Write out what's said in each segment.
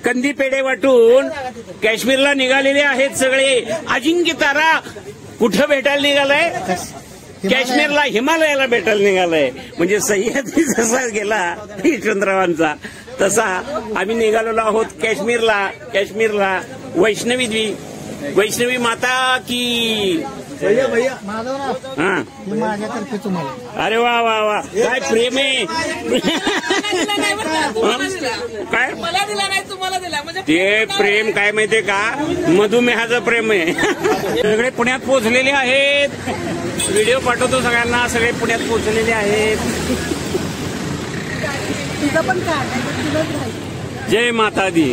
कंदी पेढे वाटून काश्मीरला निघालेले आहेत सगळे. अजिंक्य तारा कुठं भेटायला निघालाय? काश्मीरला, हिमालयाला भेटायला निघालाय. म्हणजे सह्याद्री जसा गेला यशवंतरावांचा तसा आम्ही निघालेलो आहोत काश्मीरला. वैष्णवी माता की माझ्यातर्फे तुम्हाला. अरे वा वा वा, काय प्रेम आहे. काय मला दिला नाही तुम्हाला दिला म्हणजे ते प्रेम काय माहितीये का, मधुमेहाचं प्रेम आहे. सगळे पुण्यात पोहोचलेले आहेत. व्हिडिओ पाठवतो सगळ्यांना. सगळे पुण्यात पोहोचलेले आहेत. जय माता दी.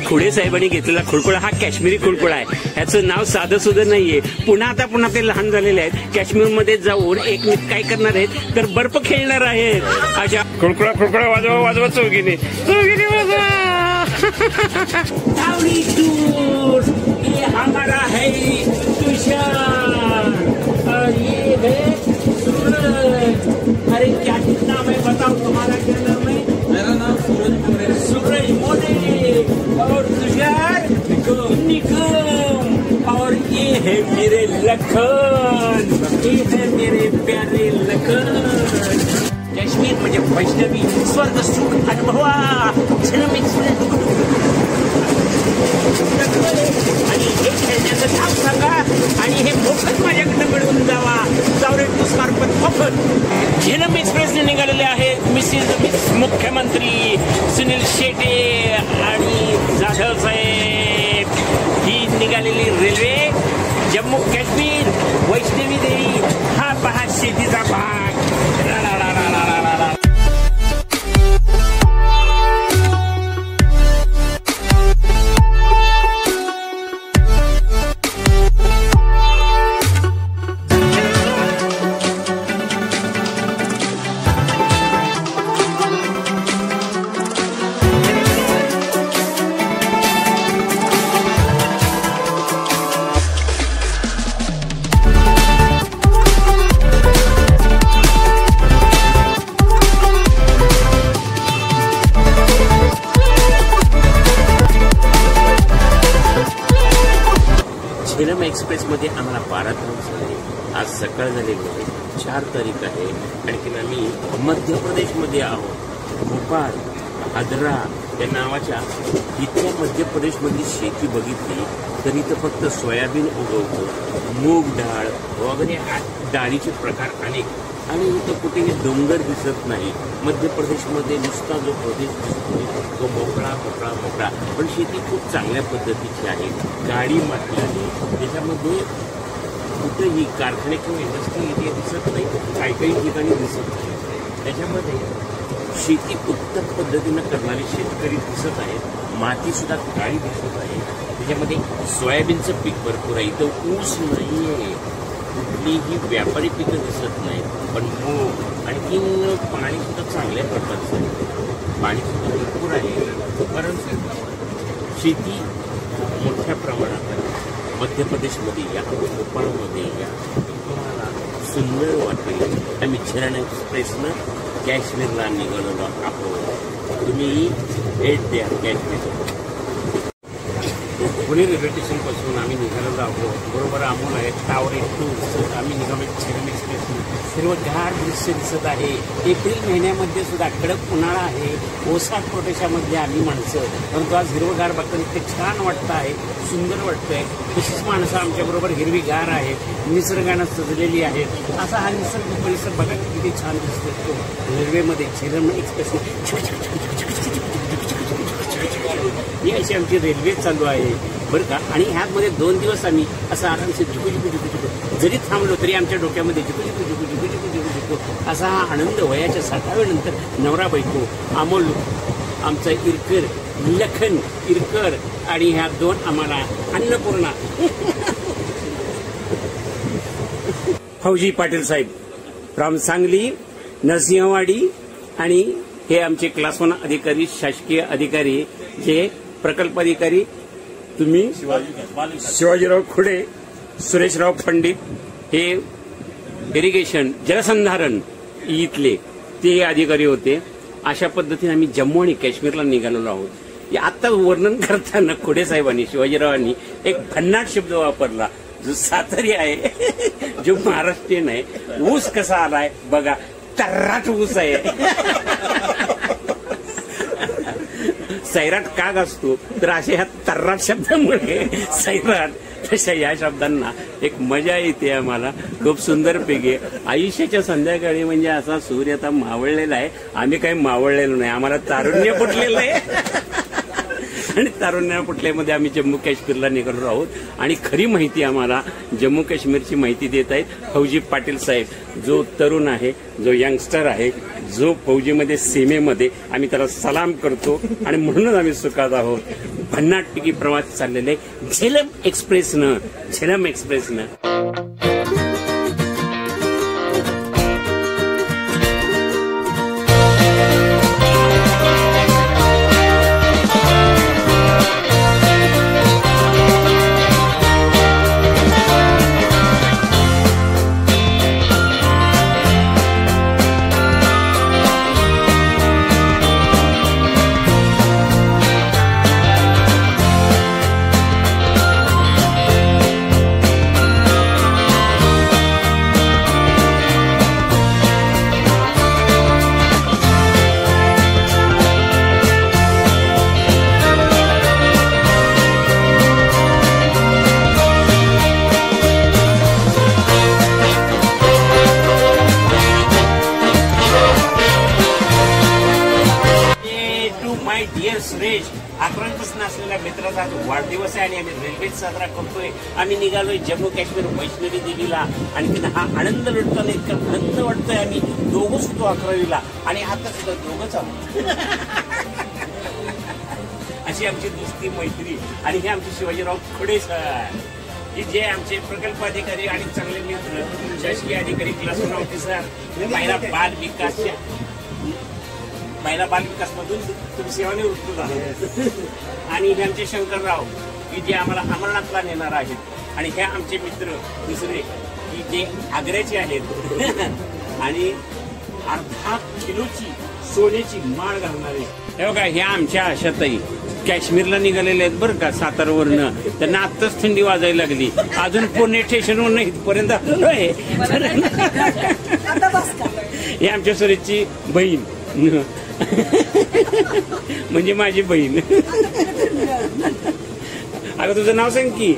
खुडे साहेबांनी घेतलेला खुळखुळा हा काश्मीरी खुळखुळा आहे. ह्याचं नाव साधं सुद्धा नाहीये. पुन्हा ते लहान झालेले आहेत. काश्मीरमध्ये जाऊन एकमेक काय करणार आहेत तर बर्फ खेळणार आहेत. अशा खुळखुळा वाजवा चौघीने वाजवा. हमारा है तुषार और ये है सूरज. अरे क्या नाम है बताओ तुम्हारा? क्या नाम है? मेरा नाम सूरज मोरे और तुषार निगम. और ये है मेरे लखन, ये है मेरे प्यारे लखन. काश्मीर म्हणजे वैष्णवी स्वर्ग सुख अनुभवा. आणि हे खेळण्याचं नाव सांगा आणि हे मोफत माझ्याकडे मिळवून जावा. चावरेटूस मार्फत मोफत. झेलम एक्सप्रेसने निघालेले आहेत मिस मुख्यमंत्री सुनील शेटे आणि जाधव साहेब. ही निघालेली रेल्वे जम्मू काश्मीर वैष्णवी देवी हा पहा शेतीचा भाग. झेलम एक्सप्रेस मध्ये आम्हाला 12 तास झाले. आज सकाळ झालेली आहे. 4 तारीख आहे. आणखी आम्ही मध्य प्रदेशमध्ये आहोत. भोपाळ आद्रा या नावाच्या इथल्या मध्य प्रदेशमधली शेती बघितली तर इथं फक्त सोयाबीन उगवतं, मूग डाळ वगैरे डाळीचे प्रकार अनेक. आणि इथं कुठेही डोंगर दिसत नाही. मध्य प्रदेशमध्ये नुसता जो प्रदेश दिसतो तो मोकळा. पण शेती खूप चांगल्या पद्धतीची आहे. गाडी माती आहे. त्याच्यामध्ये कुठेही कारखाने किंवा इंडस्ट्री एरिया दिसत नाही. काही ठिकाणी दिसत नाही. त्याच्यामध्ये शेती उत्तम पद्धतीनं करणारे शेतकरी दिसत आहेत. माती सुद्धा काळी दिसत आहे. त्याच्यामध्ये सोयाबीनचं पीक भरपूर आहे. इथं ऊस नाहीये. कुठलीही व्यापारी पिकं दिसत नाहीत. पण मूग आणखीन पाणी सुद्धा चांगल्या प्रकारचं आहे. पाणी सुद्धा भरपूर आहे. परंतु शेती मोठ्या प्रमाणात आहे. मध्य प्रदेशमध्ये या, भोपाळमध्ये या, तुम्हाला सुंदर वाटेल. आम्ही झेलम एक्सप्रेसनं काश्मीरला निघालेलो आहोत. तुम्ही भेट द्या काश्मीर. पुणे रेल्वे स्टेशनपासून आम्ही निघालेलो आहोत. बरोबर अमोल आहे. टावर 2 आम्ही निघालो झेलम एक्सप्रेसनं. हिरवगार दृश्य दिसत आहे. एप्रिल महिन्यामध्ये सुद्धा कडक उन्हाळा आहे. ओसाड प्रदेशामध्ये आम्ही माणसं, परंतु आज हिरवगार बघताना इतके छान वाटतं आहे. सुंदर वाटतंय. तशीच माणसं आमच्याबरोबर हिरवीगार आहेत. निसर्गानं सजलेली आहेत. असा हा निसर्ग परिसर बघा किती छान दिसतो. रेल्वेमध्ये झेलम एक्सप्रेस ही अशी आमची रेल्वे चालू आहे बरं का. आणि ह्यामध्ये 2 दिवस आम्ही असं आरामशीर झुकू जरी थांबलो तरी आमच्या डोक्यामध्ये झुकू असा हा आनंद. वयाच्या 60व्या नंतर नवरा बायको अमोल, आमचा इरकर लखन इरकर आणि ह्या 2 आम्हाला अन्नपूर्णा फौजी पाटील साहेब फ्रॉम सांगली नरसिंहवाडी. आणि हे आमचे क्लास 1 अधिकारी, शासकीय अधिकारी, जे प्रकल्प अधिकारी तुम्ही शिवाजीराव खुडे, सुरेशराव पंडित, हे इरिगेशन जलसंधारण इथले ते अधिकारी होते. अशा पद्धतीने आम्ही जम्मू आणि काश्मीरला निघालेलो आहोत. आता वर्णन करताना खोडे साहेबांनी शिवाजीरावांनी एक भन्नाट शब्द वापरला जो सातारी आहे, जो महाराष्ट्रीयन आहे. ऊस कसा आलाय बघा, तर्राट ऊस आहे. सैराट का गाजतो तर अशा ह्या तर्राट शब्दामुळे सैराट, तशा या शब्दांना एक मजा येते आम्हाला. खूप सुंदर पैकी आयुष्याच्या संध्याकाळी म्हणजे असा सूर्य आता मावळलेला आहे. आम्ही काही मावळलेलो नाही, आम्हाला तारुण्य फुटलेलं आहे. आणि तारुण्य फुटल्यामध्ये आम्ही जम्मू काश्मीरला निघालो आहोत. आणि खरी माहिती आम्हाला जम्मू काश्मीरची माहिती देत आहेत फौजी पाटील साहेब, जो तरुण आहे, जो यंगस्टर आहे, जो फौजीमध्ये सीमेमध्ये. आम्ही त्याला सलाम करतो आणि म्हणूनच आम्ही सुखात आहोत. भन्नाटपैकी प्रवास चाललेले झेलम एक्सप्रेसनं. सुरेश, 11वीपासून असलेल्या मित्राचा वाढदिवस आहे आणि आम्ही रेल्वेत साजरा करतोय. आम्ही निघालोय जम्मू काश्मीर वैष्णवी देवीला आणि तिथं हा आनंद लुटताना इतका आनंद वाटतोय. आम्ही दोघंच होतो 11वीला आणि आता सुद्धा दोघंच आहोत. अशी आमची दोस्ती मैत्री. आणि हे आमचे शिवाजीराव खोडे सर, की जे आमचे प्रकल्प अधिकारी आणि चांगले मित्र, शासकीय अधिकारी, क्लास वन ऑफिसर, महिला बाल विकास मधून तुम्ही सेवानिवृत्त झाला. आणि हे आमचे शंकरराव, की जे आम्हाला अमरनाथला नेणार आहेत. आणि हे आमचे मित्र दुसरे, की जे आग्र्याचे आहेत आणि अर्धा किलोची सोन्याची माळ घालणारे. हे बघा, ह्या आमच्या आशाताई काश्मीरला निघालेले आहेत बरं का, सातारावरनं. त्यांना आत्ताच थंडी वाजायला लागली. अजून पुणे स्टेशनवरून इथपर्यंत आलेलो आहे. हे आमच्या सुरेशची बहीण, म्हणजे माझी बहीण. अगं तुझं नाव सांग की.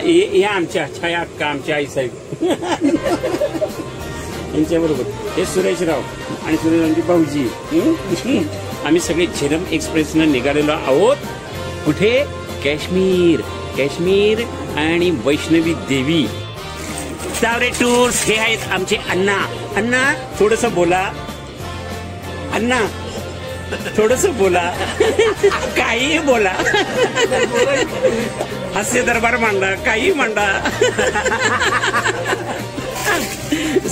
हे आमच्या छाया अक्का, आमच्या आई साहेब यांच्या बरोबर. हे सुरेशराव आणि सुरेशरावची भाऊजी. आम्ही सगळे झेलम एक्सप्रेसनं निघालेलो आहोत. कुठे? काश्मीर आणि वैष्णवी देवी. तावरे टूर्स. हे आहेत आमचे अण्णा थोडस बोला. अण्णा थोडस बोला. काही बोला. हास्य दरबार मांडा, काही मांडा.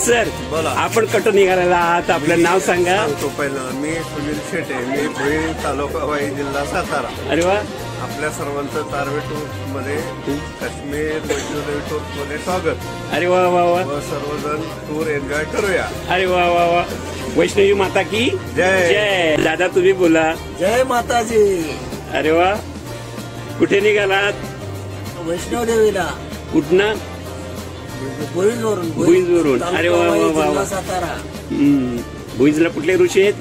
सर बोला, आपण कुठं निघालेला आहात? आपलं नाव सांगा. पहिलं मी सुनील शेटे, मी भुई, तालुका वाई, जिल्हा सातारा. अरे वा. आपल्या सर्वांचं तारवे टूर्स मध्ये, काश्मीर वैष्णोदेवी टूर्स मध्ये स्वागत. अरे वा वा वा. सर्वजण टूर एन्जॉय करूया. अरे वा वा वा. वैष्णवी माता की जय. दादा तुम्ही बोला. जय माताजी. अरे वा. कुठे निघालात? वैष्णोदेवीला. कुठनं? भुईंजवरून. अरे वा वा वा. सातारा. भुईंजला कुठले ऋषी आहेत?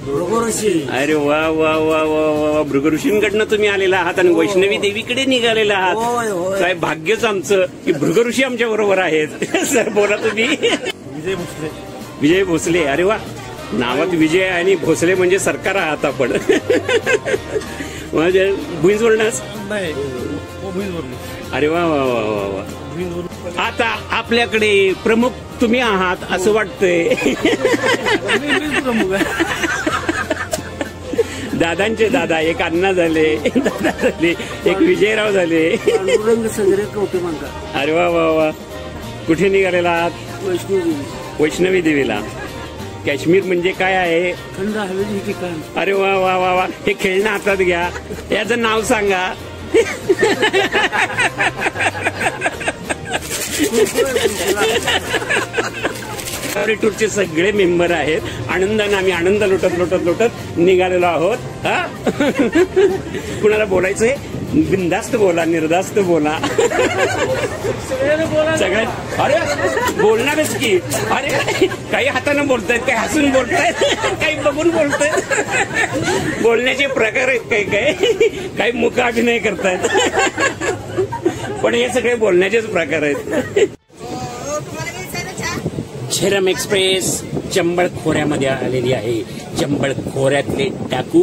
भृगुऋषी. अरे वा वा वा वा वा. भृगऋषींकडनं तुम्ही आलेला आहात आणि वैष्णवी देवीकडे निघालेला आहात. काय भाग्यच आमचं की भृगऋषी आमच्या बरोबर आहेत. सर बोला तुम्ही. विजय भोसले. अरे वा. नावात विजय आणि भोसले म्हणजे सरकार आहात आपण. म्हणजे भुईंजवरूनच. अरे वा वा वा वा वा. आता आपल्याकडे प्रमुख तुम्ही आहात असं वाटतंय. दादांचे दादा, एक अण्णा झाले, दादा झाले, एक विजयराव झाले. अरे वा वा वा. कुठे निघालेला आहात? वैष्णवी देवीला. काश्मीर म्हणजे काय आहे? थंड हवेचे ठिकाण. अरे वा वा वा वा. हे खेळणं हातात घ्या, याचं नाव सांगा. टूरचे सगळे मेंबर आहेत. आनंदाने आम्ही आनंद लुटत निघालेलो आहोत. हा कुणाला बोलायचंय बिनधास्त बोला, निर्धास्त बोला. सगळ्यात अरे बोलणारच की. अरे काही हातानं बोलतायत, काही हसून बोलतायत, काही बघून बोलतायत. बोलण्याचे प्रकार आहेत काही मुख अभिनय करतायत. पण हे सगळे बोलण्याचेच प्रकार आहेत. झेलम एक्सप्रेस चंबळ खोऱ्यामध्ये आलेली आहे. चंबळ खोऱ्यातले डाकू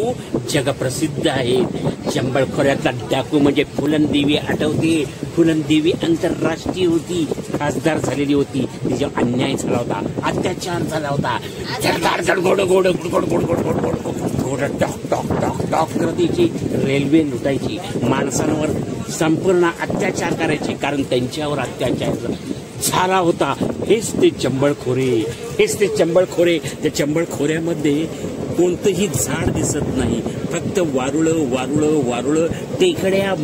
जगप्रसिद्ध आहेत. चंबळ खोऱ्यातला डाकू म्हणजे फुलनदेवी आठवते. फुलनदेवी आंतरराष्ट्रीय होती, खासदार झालेली होती. तिच्यावर अन्याय झाला होता, अत्याचार झाला होता. घोड टॉक टॉक टॉक टॉक करतीची, रेल्वे लुटायची, माणसांवर संपूर्ण अत्याचार करायचे, कारण त्यांच्यावर अत्याचार झाला होता. हेच ते चंबळखोरे. त्या चंबळखोऱ्यामध्ये कोणतंही झाड दिसत नाही, फक्त वारुळं, टेकड्या,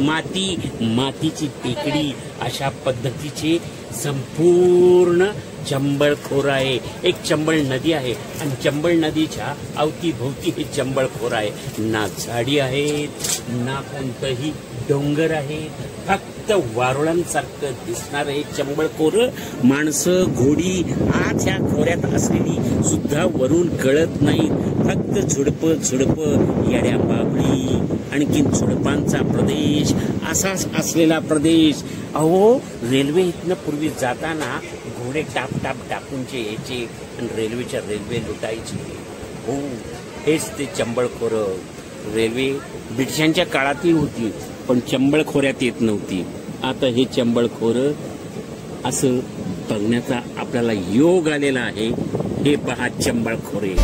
मातीची टेकडी, अशा पद्धतीचे संपूर्ण चंबळखोर आहे. एक चंबळ नदी आहे आणि चंबळ नदीच्या अवतीभोवती हे चंबळखोर आहे. ना झाडी आहेत, ना कोणतंही डोंगर आहे, फक्त वारुळांसारखं दिसणार हे चंबळखोर. माणसं, घोडी आज ह्या खोऱ्यात असलेली सुद्धा वरून कळत नाही. फक्त झुडप, येड्या बाबळी, आणखीन झुडपांचा प्रदेश, असाच असलेला प्रदेश. अहो रेल्वे इथनं पूर्वी जाताना घोडे टाप टाकूनचे यायचे आणि रेल्वे लुटायचे. हो हेच ते चंबळखोर. रेल्वे ब्रिटिशांच्या काळातही होती, पण चंबळखोऱ्यात येत नव्हती. आता हे चंबळखोर असं बघण्याचा आपल्याला योग आलेला आहे. हे पहा चंबळखोरे.